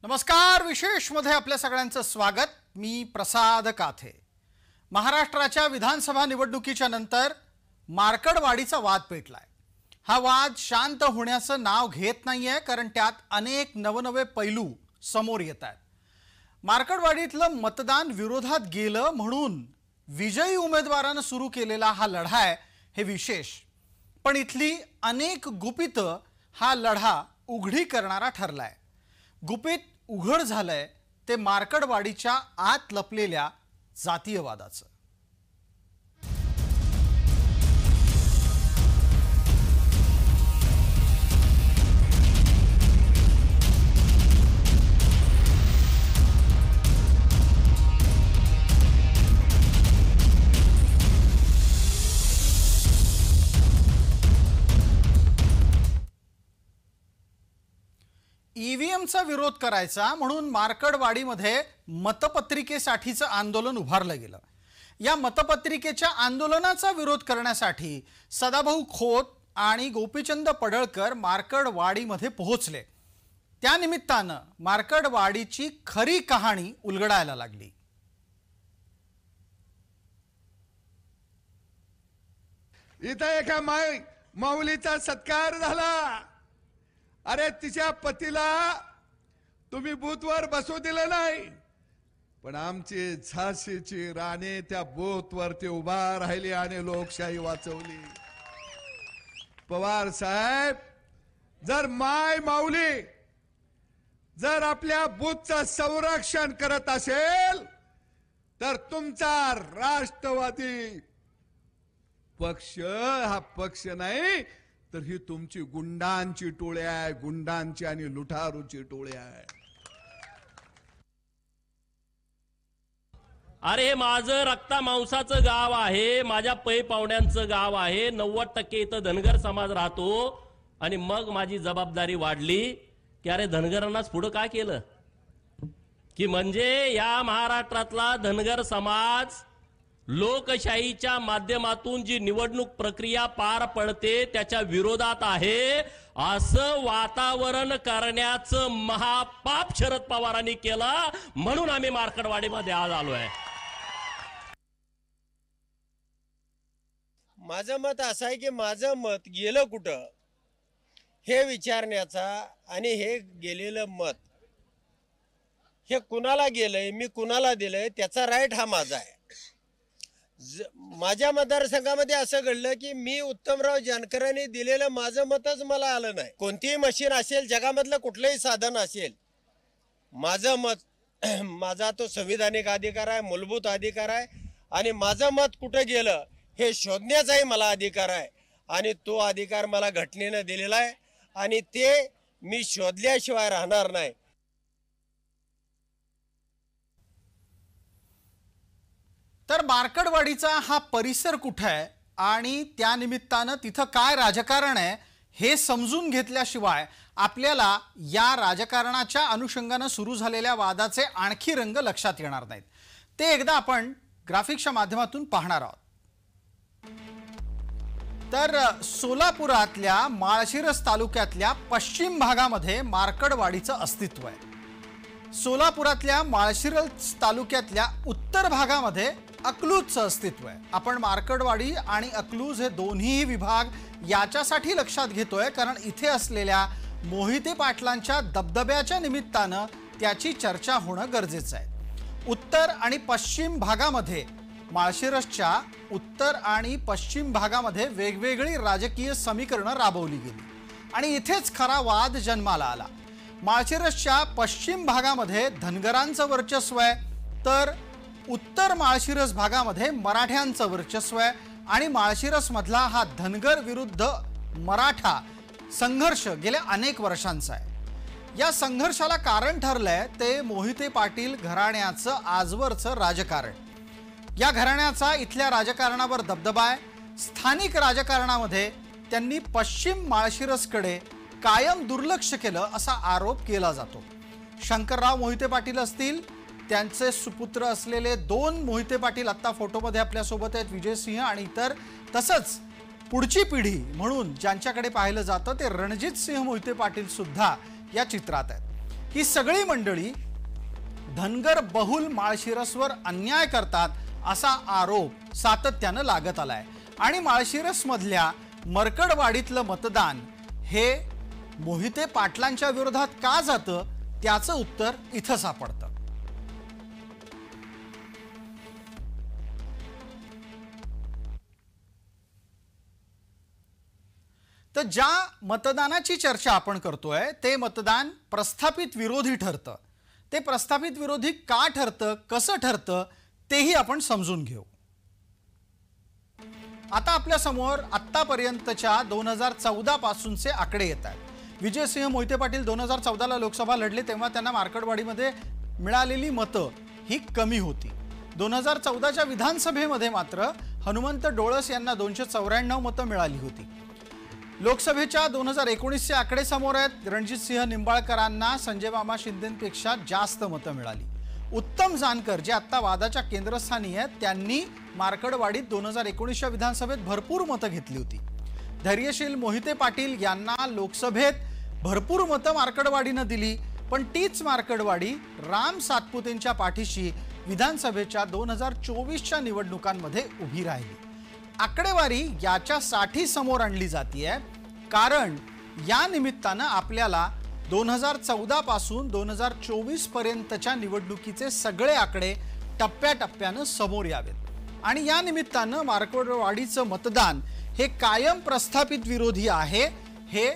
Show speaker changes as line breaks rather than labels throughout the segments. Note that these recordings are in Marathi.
नमस्कार, विशेष मध्ये आपल्या सगळ्यांचं स्वागत। मी प्रसाद काथे। महाराष्ट्राच्या विधानसभा निवडणुकीच्या नंतर मार्कडवाडीचा वाद पेटलाय। हा वाद शांत होण्याचं नाव घेत नाहीये, कारण त्यात अनेक नवनवे पैलू समोर येतात। मार्कडवाडीतलं मतदान विरोधात गेलं म्हणून विजयी उमेदवाराने सुरू केलेला हा लढा आहे हे विशेष, पण इथली अनेक गुपितं हा लढा उघडी करणारा ठरलाय। गुपित उघड झालंय ते मार्कडवाडीच्या आत लपलेल्या जातीयवादाचं। ईव्हीएमचा विरोध करायचा म्हणून मार्कडवाडीमध्ये मतपत्रिकेसाठीचं आंदोलन उभारलं गेलं। या मतपत्रिकेच्या आंदोलनाचा विरोध करण्यासाठी सदाभाऊ खोत आणि गोपीचंद पडळकर मार्कडवाडीमध्ये पोहोचले। त्या निमित्तानं मार्कडवाडीची खरी कहाणी उलगडायला लागली।
इथं एका माऊलीचा सत्कार झाला। अरे तिच्या पतीला तुम्ही बूथवर बसू दिलं नाही, पण आमची झाशीची राणी त्या बूथवरती उभा राहिली आणि लोकशाही वाचवली। पवार साहेब, जर माय माऊली जर आपल्या बूथचं संरक्षण करत असेल तर तुमचा राष्ट्रवादी पक्ष हा पक्ष नाही, तर ही तुमची गुंडांची टोळी आहे, गुंडांची आणि लुटारूची टोळी आहे।
अरे माझं रक्ता मांसाचं गाव आहे, माझ्या पै पाहुण्यांचं गाव आहे, 90% इथं धनगर समाज राहतो। आणि मग माझी जबाबदारी वाढली की अरे धनगरांनाच पुढे काय केलं की म्हणजे या महाराष्ट्रातला धनगर समाज लोकशाहीच्या माध्यमातून जी निवडणूक प्रक्रिया पार पडते त्याच्या विरोधात आहे असं वातावरण करण्याचं महापाप शरद पवारांनी केलं, म्हणून आम्ही मार्कडवाडीमध्ये आज आलोय।
माझं मत असं आहे की माझं मत गेलं कुठं हे विचारण्याचा आणि हे गेलेलं मत हे कुणाला गेलंय, मी कुणाला दिलंय त्याचा राईट हा माझा आहे। माझ्या मतदारसंघामध्ये असं घडलं की मी उत्तमराव जानकरांनी दिलेलं माझं मतच मला आलं नाही। कोणतीही मशीन असेल, जगामधलं कुठलंही साधन असेल, माझं मत माझा तो संविधानिक अधिकार आहे, मूलभूत अधिकार आहे, आणि माझं मत कुठं गेलं हे शोधण्याचाही मला अधिकार आहे, आणि तो अधिकार मला घटनेनं दिलेला आहे आणि ते मी शोधल्याशिवाय राहणार नाही।
तर मार्कडवाडीचा हा परिसर कुठे आहे आणि त्या निमित्तानं तिथं काय राजकारण आहे हे समजून घेतल्याशिवाय आपल्याला या राजकारणाच्या अनुषंगाने सुरू झालेल्या वादाचे आणखी रंग लक्षात येणार नाहीत। ते एकदा आपण ग्राफिक्सच्या माध्यमातून पाहणार आहोत। तर सोलापुरातल्या माळशिरस तालुक्यातल्या पश्चिम भागामध्ये मार्कडवाडीचं अस्तित्व आहे। सोलापुरातल्या माळशिरस तालुक्यातल्या उत्तर भागामध्ये अकलूजचं अस्तित्व आहे। आपण मार्कडवाडी आणि अकलूज हे दोन्ही विभाग याच्यासाठी लक्षात घेतोय कारण इथे असलेल्या मोहिते पाटलांच्या दबदब्याच्या निमित्तानं त्याची चर्चा होणं गरजेचं आहे। उत्तर आणि पश्चिम भागामध्ये माळशिरसच्या उत्तर आणि पश्चिम भागामध्ये वेगवेगळी राजकीय समीकरणं राबवली गेली आणि इथेच खरा वाद जन्माला आला। माळशिरसच्या पश्चिम भागामध्ये धनगरांचं वर्चस्व आहे, तर उत्तर माळशिरस भागामध्ये मराठ्यांचं वर्चस्व आहे आणि माळशिरस मधला हा धनगर विरुद्ध मराठा संघर्ष गेल्या अनेक वर्षांचा आहे। या संघर्षाला कारण ठरलंय ते मोहिते पाटील घराण्याचं आजवरचं राजकारण। या घराण्याचा इथल्या राजकारणावर दबदबा आहे। स्थानिक राजकारणामध्ये त्यांनी पश्चिम माळशिरसकडे कायम दुर्लक्ष केलं असा आरोप केला जातो। शंकरराव मोहिते पाटील असतील, त्यांचे सुपुत्र असलेले दोन मोहिते पाटील आता फोटोमध्ये आपल्या सोबत आहेत, विजय सिंह आणि इतर, तसंच पुढची पिढी म्हणून ज्यांच्याकडे पाहिलं जातं ते रणजित सिंह मोहिते पाटील सुद्धा या चित्रात आहेत। ही सगळी मंडळी धनगर बहुल माळशिरसवर अन्याय करतात असा आरोप सातत्यानं लागत आलाय आणि माळशिरस मधल्या मरकडवाडीतलं मतदान हे मोहिते पाटलांच्या विरोधात का जातं त्याचं उत्तर इथं सापडतं। तर ज्या मतदानाची चर्चा आपण करतोय ते मतदान प्रस्थापित विरोधी ठरतं। ते प्रस्थापित विरोधी का ठरतं, कसं ठरतं तेही आपण समजून घेऊ। आता आपल्या समोर आतापर्यंतच्या 2014 पासूनचे आकडे येत आहेत। विजयसिंह मोहिते पाटील 2014 ला लोकसभा लढले तेव्हा त्यांना मार्कडवाडीमध्ये मिळालेली मतं ही कमी होती। 2014च्या विधानसभेमध्ये मात्र हनुमंत डोळस यांना 294 मतं मिळाली होती। लोकसभेच्या 2019चे आकडे समोर आहेत। रणजितसिंह निंबाळकरांना संजय मामा शिंदेपेक्षा जास्त मतं मिळाली। उत्तम जानकर जे आता वादाच्या केंद्रस्थानी आहेत त्यांनी मार्कडवाडीत 2019च्या विधानसभेत भरपूर मतं घेतली होती। धैर्यशील मोहिते पाटील यांना लोकसभेत भरपूर मतं मार्कडवाडीनं दिली, पण तीच मार्कडवाडी राम सातपुतेंच्या पाठीशी विधानसभेच्या 2024च्या निवडणुकांमध्ये उभी राहिली। आकडेवारी याच्यासाठी समोर आणली जाते कारण या निमित्तानं आपल्याला 2014 पासून 2024 पर्यंतच्या निवडणुकीचे सगळे आकडे टप्प्याटप्प्यानं समोर यावेत आणि या निमित्तानं मार्कडवाडीचं मतदान हे कायम प्रस्थापित विरोधी आहे हे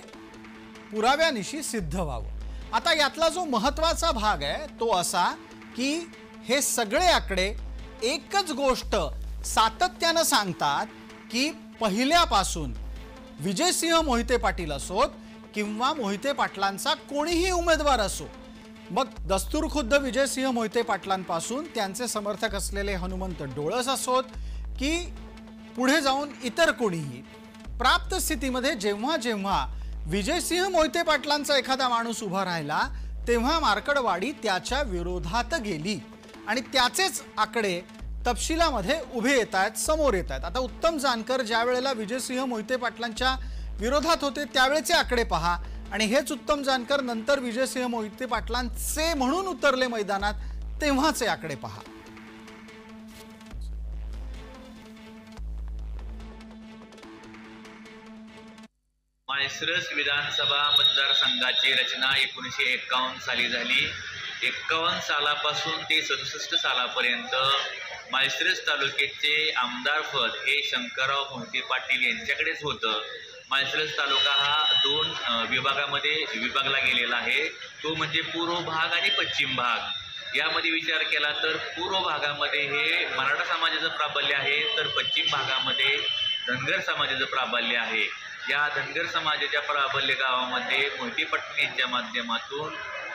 पुराव्यानिशी सिद्ध व्हावं। आता यातला जो महत्त्वाचा भाग आहे तो असा की हे सगळे आकडे एकच गोष्ट सातत्यानं सांगतात की पहिल्यापासून विजयसिंह मोहिते पाटील असोत किंवा मोहिते पाटलांचा कोणीही उमेदवार असो, मग दस्तूरखुद्द विजयसिंह मोहिते पाटलांपासून त्यांचे समर्थक असलेले हनुमंत डोळस असोत की पुढे जाऊन इतर कोणीही, प्राप्त स्थितीमध्ये जेव्हा जेव्हा विजयसिंह मोहिते पाटलांचा एखादा माणूस उभा राहिला तेव्हा मार्कडवाडी त्याच्या विरोधात गेली आणि त्याचेच आकडे तपशिलामध्ये उभे येत आहेत, समोर येत आहेत। आता उत्तम जानकर ज्या वेळेला विजयसिंह मोहिते पाटलांच्या विरोधात होते त्यावेळेचे आकडे पहा आणि हेच उत्तम जानकर नंतर विजयसिंह मोहिते पाटलांचे म्हणून उतरले मैदानात तेव्हाचे आकडे पहा।
माळशिरस विधानसभा मतदारसंघाची रचना 1951 साली झाली। 51 सालापासून ते 67 सालापर्यंत माळशिरस तालुक्याचे आमदार पद हे शंकरराव मोहिते पाटील यांच्याकडेच होतं। माळशिरस तालुका हा 2 विभागामध्ये विभागला गेलेला आहे, तो म्हणजे पूर्व भाग आणि पश्चिम भाग। यामध्ये विचार केला तर पूर्व भागामध्ये हे मराठा समाजाचं प्राबल्य आहे, तर पश्चिम भागामध्ये धनगर समाजाचं प्राबल्य आहे। या धनगर समाजाच्या प्राबल्य गावामध्ये मोहिते पाटील यांच्या माध्यमातून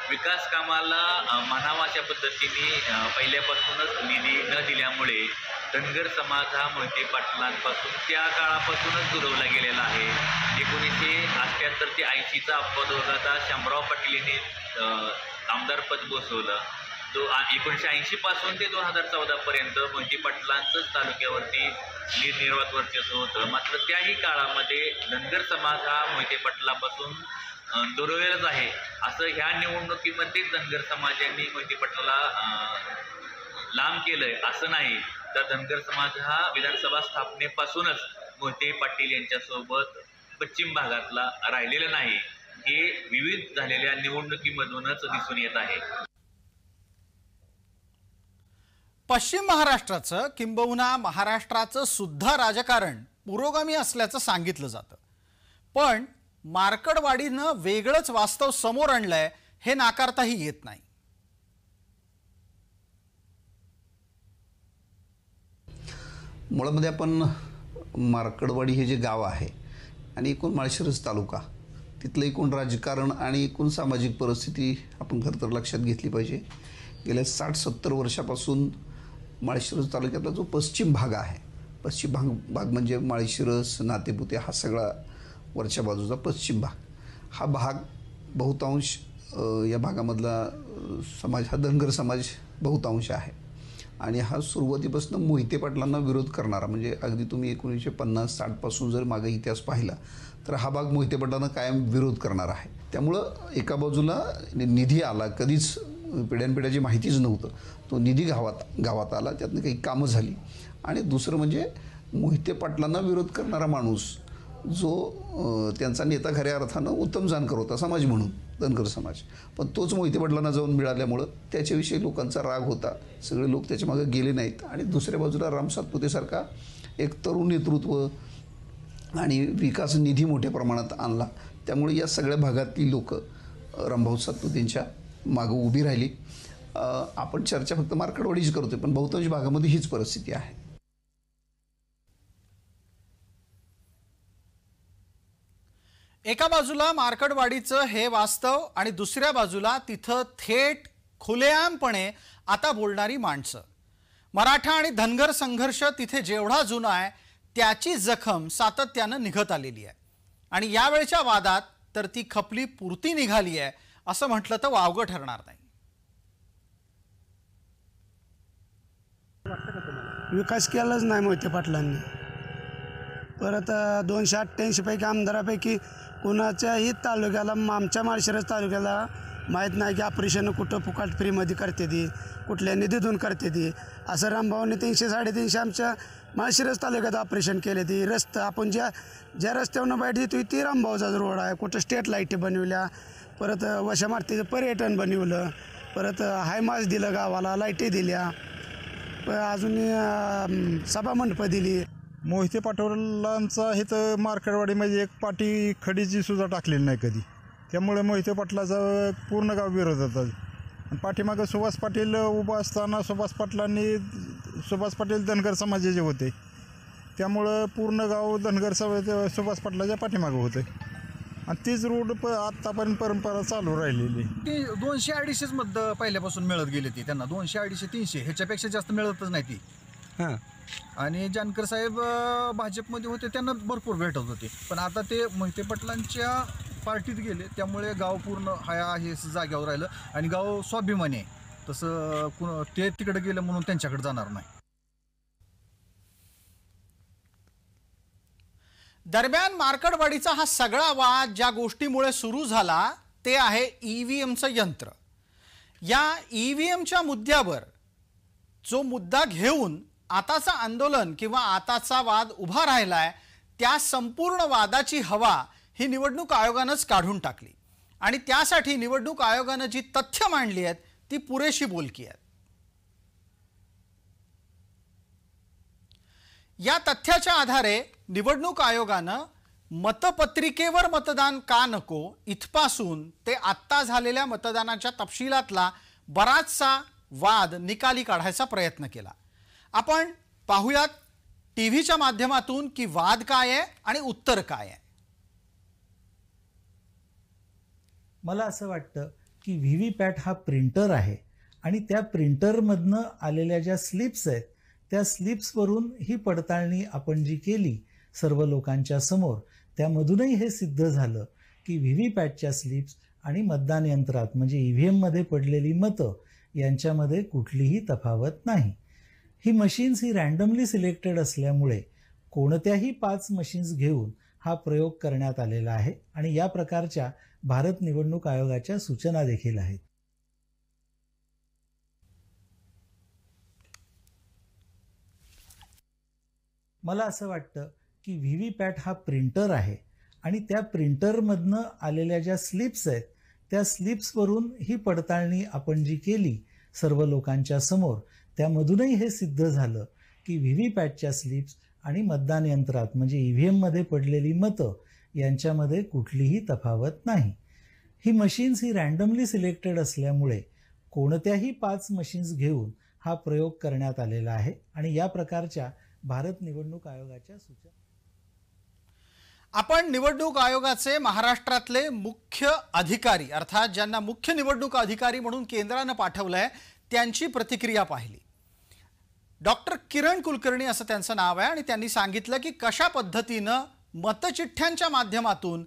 विकास कामाला म्हणावा अशा पद्धतीने पहिल्यापासूनच निधी न दिल्यामुळे धनगर समाज हा मोहिते पाटलांपासून त्या काळापासूनच दुरावला गेलेला आहे। 1978 ते 80चा अपवाद शामराव पाटील यांनी आमदारपद बसवलं। तो 1980 पासून ते 2014 पर्यंत मोहिते पाटलांचंच तालुक्यावरती निर्वात वर्चस्व होतं। मात्र त्याही काळामध्ये धनगर समाज हा मोहिते पाटलापासून दुरावलेलाच आहे। असं ह्या निवडणुकीमध्ये धनगर समाजांनी मोहिते पाटलाला लांब केलंय असं नाही, तर धनगर समाज हा विधानसभा स्थापनेपासूनच मोहिते पाटील यांच्यासोबत पश्चिम भागातला राहिलेला नाही, हे विविध झालेल्या निवडणुकीमधूनच दिसून येत आहे।
पश्चिम महाराष्ट्राचं किंबहुना महाराष्ट्राचं सुद्धा राजकारण पुरोगामी असल्याचं सांगितलं जातं, पण मार्कडवाडीनं वेगळंच वास्तव समोर आणलंय हे नाकारताही येत नाही।
मुळामध्ये आपण मार्कडवाडी हे जे गाव आहे आणि एकूण माळशिरस तालुका तिथलं एकूण राजकारण आणि एकूण सामाजिक परिस्थिती आपण खरं तर लक्षात घेतली पाहिजे। गेल्या 60-70 वर्षापासून माळशिरस तालुक्यातला जो पश्चिम भाग आहे, पश्चिम भाग म्हणजे माळशिरस नातेपुते हा सगळा वरच्या बाजूचा पश्चिम भाग, हा भाग बहुतांश या भागामधला समाज हा धनगर समाज बहुतांश आहे। आणि हा सुरुवातीपासून मोहिते पाटलांना विरोध करणारा, म्हणजे अगदी तुम्ही 1950-60 पासून जर मागे इतिहास पाहिला तर हा भाग मोहिते पाटलांना कायम विरोध करणार आहे. त्यामुळं एका बाजूला निधी आला, कधीच पिढ्यानपिढ्याची माहितीच नव्हतं, तो निधी गावात आला, त्यातनं काही कामं झाली. आणि दुसरं म्हणजे मोहिते पाटलांना विरोध करणारा माणूस जो त्यांचा नेता खऱ्या अर्थानं उत्तम जानकर होता समाज म्हणून, धनगर समाज, पण तोच मोहिते पाटलांना जाऊन मिळाल्यामुळं त्याच्याविषयी लोकांचा राग होता, सगळे लोक त्याच्या मागे गेले नाहीत. आणि दुसऱ्या बाजूला राम सातपुतेसारखा एक तरुण नेतृत्व आणि विकास निधी मोठ्या प्रमाणात आणला, त्यामुळे या सगळ्या भागातली लोक रामभाऊ सातपुतेंच्या मागं उभी राहिली. आपण चर्चा फक्त मार्कडवाडीच करतोय, पण बहुतांश भागामध्ये हीच परिस्थिती आहे.
एका बाजूला मार्कडवाडीचं हे वास्तव आणि दुसऱ्या बाजूला तिथं थेट खुलेआमपणे आता बोलणारी माणसं. मराठा आणि धनगर संघर्ष तिथे जेवढा जुना आहे त्याची जखम सातत्यानं निघत आलेली आहे. आणि यावेळच्या वादात तर ती खपली पुरती निघाली आहे असं म्हटलं तर वावगं ठरणार नाही.
विकास केलाच नाही मोहिते पाटलांनी. परत 288 पैकी आमदारापैकी कुणाच्याही तालुक्याला, आमच्या माळशिरस तालुक्याला माहीत नाही की ऑपरेशन कुठं फुकट फ्रीमध्ये करते ती, कुठल्या निधीतून करते ती. असं रामभाऊने 300-350 आमच्या माळशिरस तालुक्यात ऑपरेशन केले. ती रस्ता आपण ज्या रस्त्यावरून बाईट देतो ती रामभाऊचा रोड आहे. कुठं स्टेट लाईटी बनवल्या, परत वशामार्तीचं पर्यटन बनवलं, परत हायमास दिलं गावाला, लाईटी दिल्या, अजून सभामंडपं दिली.
मोहिते पाटलांचा हे तर मार्कडवाडीमध्ये एक पाटी खडीची सुद्धा टाकलेली नाही कधी, त्यामुळे मोहिते पाटलाचा पूर्ण गाव विरोध होता. आणि पाठीमागं सुभाष पाटील उभा असताना सुभाष पाटील धनगर समाजाचे होते, त्यामुळं पूर्ण गाव धनगर सुभाष पाटलाच्या पाठीमागं होते. आणि तीच रूट आत्तापर्यंत परंपरा चालू राहिलेली.
ती 200-250 मत पहिल्यापासून मिळत गेली ती त्यांना, 200-250-300 ह्याच्यापेक्षा जास्त मिळतच नाही ती. हां. आणि जानकर साहेब भाजपमध्ये होते, त्यांना भरपूर भेटत होते. पण आता ते मोहिते पाटलांच्या पार्टीत गेले, त्यामुळे गाव पूर्ण हे जाग्यावर राहिलं. आणि गाव स्वाभिमानी आहे, तसं ते तिकडे गेलं म्हणून त्यांच्याकडे जाणार नाही.
दरम्यान मार्कडवाडीचा हा सगळा वाद ज्या गोष्टीमुळे सुरू झाला ते आहे EVMचं यंत्र. या EVMच्या मुद्द्यावर जो मुद्दा घेऊन आताचं आंदोलन किंवा आताचा वाद उभा राहिलाय, त्या संपूर्ण वादाची हवा ही निवडणूक आयोगानंच काढून टाकली. आणि त्यासाठी निवडणूक आयोगानं जी तथ्य मांडली आहेत ती पुरेशी बोलकी आहेत. या तथ्याच्या आधारे निवडणूक आयोगानं मतपत्रिकेवर मतदान का नको इथपासून ते आत्ता झालेल्या मतदानाच्या तपशिलातला बराचसा वाद निकाली काढायचा प्रयत्न केला. आपण पाहूयात टीव्हीच्या माध्यमातून की वाद काय आहे आणि उत्तर काय आहे.
मला असं वाटतं की व्हीव्हीपॅट हा प्रिंटर आहे आणि त्या प्रिंटरमधनं आलेल्या ज्या स्लिप्स आहेत त्या स्लिप्सवरून ही पडताळणी आपण जी केली सर्व लोकांच्या समोर, त्यामधूनही हे सिद्ध झालं की व्हीव्हीपॅटच्या स्लिप्स आणि मतदान यंत्रात म्हणजे EVMमध्ये पडलेली मतं यांच्यामध्ये कुठलीही तफावत नाही. ही मशीन्स ही रँडमली सिलेक्टेड असल्यामुळे कोणत्याही 5 मशीन्स घेऊन हा प्रयोग करण्यात आलेला आहे आणि या प्रकारच्या भारत निवडणूक आयोगाच्या सूचना देखील आहेत. मला असं वाटतं की व्हीव्हीपॅट हा प्रिंटर आहे आणि त्या प्रिंटरमधनं आलेल्या ज्या स्लिप्स आहेत त्या स्लिप्सवरून ही पडताळणी आपण जी केली सर्व लोकांच्या समोर, त्यामधूनही हे सिद्ध झालं की व्हीव्हीपॅटच्या स्लिप्स आणि मतदान यंत्रात म्हणजे EVMमध्ये पडलेली मतं यांच्यामध्ये कुठलीही तफावत नाही. ही मशीन्स ही रँडमली सिलेक्टेड असल्यामुळे कोणत्याही 5 मशीन्स घेऊन हा प्रयोग करण्यात आलेला आहे आणि या प्रकारच्या भारत निवडणूक आयोगाच्या सूचना.
आपण निवडणूक आयोगाचे महाराष्ट्रातले मुख्य अधिकारी अर्थात ज्यांना मुख्य निवडणूक अधिकारी म्हणून केंद्रानं पाठवलंय त्यांची प्रतिक्रिया पाहिली. डॉक्टर किरण कुलकर्णी असं त्यांचं नाव आहे आणि त्यांनी सांगितलं की कशा पद्धतीनं मतचिठ्ठ्यांच्या माध्यमातून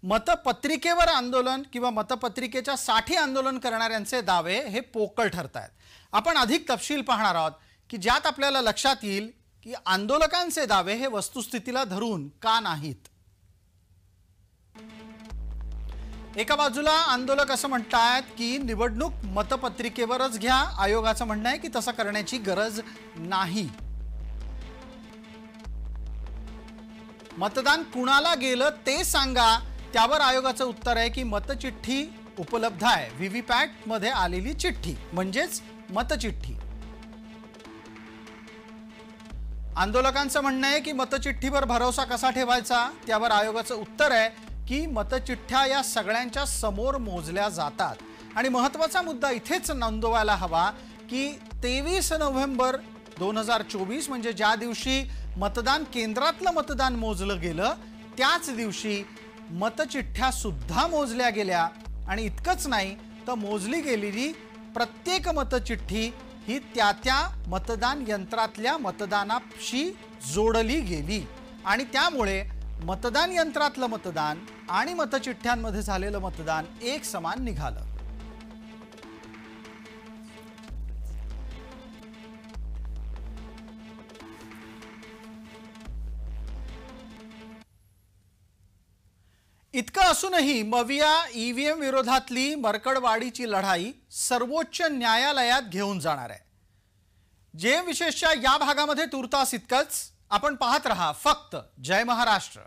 मतपत्रिकेवर आंदोलन किंवा मतपत्रिकेच्या साठी आंदोलन करणाऱ्यांचे दावे हे पोकळ ठरत आहेत. आपण अधिक तपशील पाहणार आहोत की ज्यात आपल्याला लक्षात येईल की आंदोलकांचे दावे हे वस्तुस्थितीला धरून का नाहीत। एका बाजूला आंदोलक असं म्हणतात की निवडणूक मतपत्रिकेवरच घ्या, आयोगाचं म्हणणं आहे की तसं करण्याची गरज नाही। मतदान कुणाला गेलं ते सांगा, त्यावर आयोगाचं उत्तर आहे की मतचिठ्ठी उपलब्ध आहे, व्हीव्हीपॅट मध्ये आलेली चिठ्ठी म्हणजेच मतचिठ्ठी। आंदोलकांचं म्हणणं आहे की मतचिठ्ठीवर भरोसा कसा ठेवायचा, त्यावर आयोगाचं उत्तर आहे की मतचिठ्ठ्या या सगळ्यांच्या समोर मोजल्या जातात आणि महत्त्वाचा मुद्दा इथेच नोंदवायला हवा की 23 नोव्हेंबर 2024 म्हणजे ज्या दिवशी मतदान केंद्रातलं मतदान मोजलं गेलं त्याच दिवशी मतचिठ्ठ्या सुद्धा मोजल्या गेल्या आणि इतकंच नाही तर मोजली गेलेली प्रत्येक मतचिठ्ठी ही त्या मतदान यंत्रातल्या मतदानाशी जोडली गेली आणि त्यामुळे मतदान यंत्रातलं मतदान आणि मतचिठ्ठ्यांमध्ये झालेलं मतदान एक समान निघालं। इतकं असूनही मविया ईव्हीएम विरोधातली मरकडवाडीची लढाई सर्वोच्च न्यायालयात घेऊन जाणार आहे। जे विशेषतः या भागामध्ये तुर्तास इतकंच। आपण पाहत रहा फक्त जय महाराष्ट्र।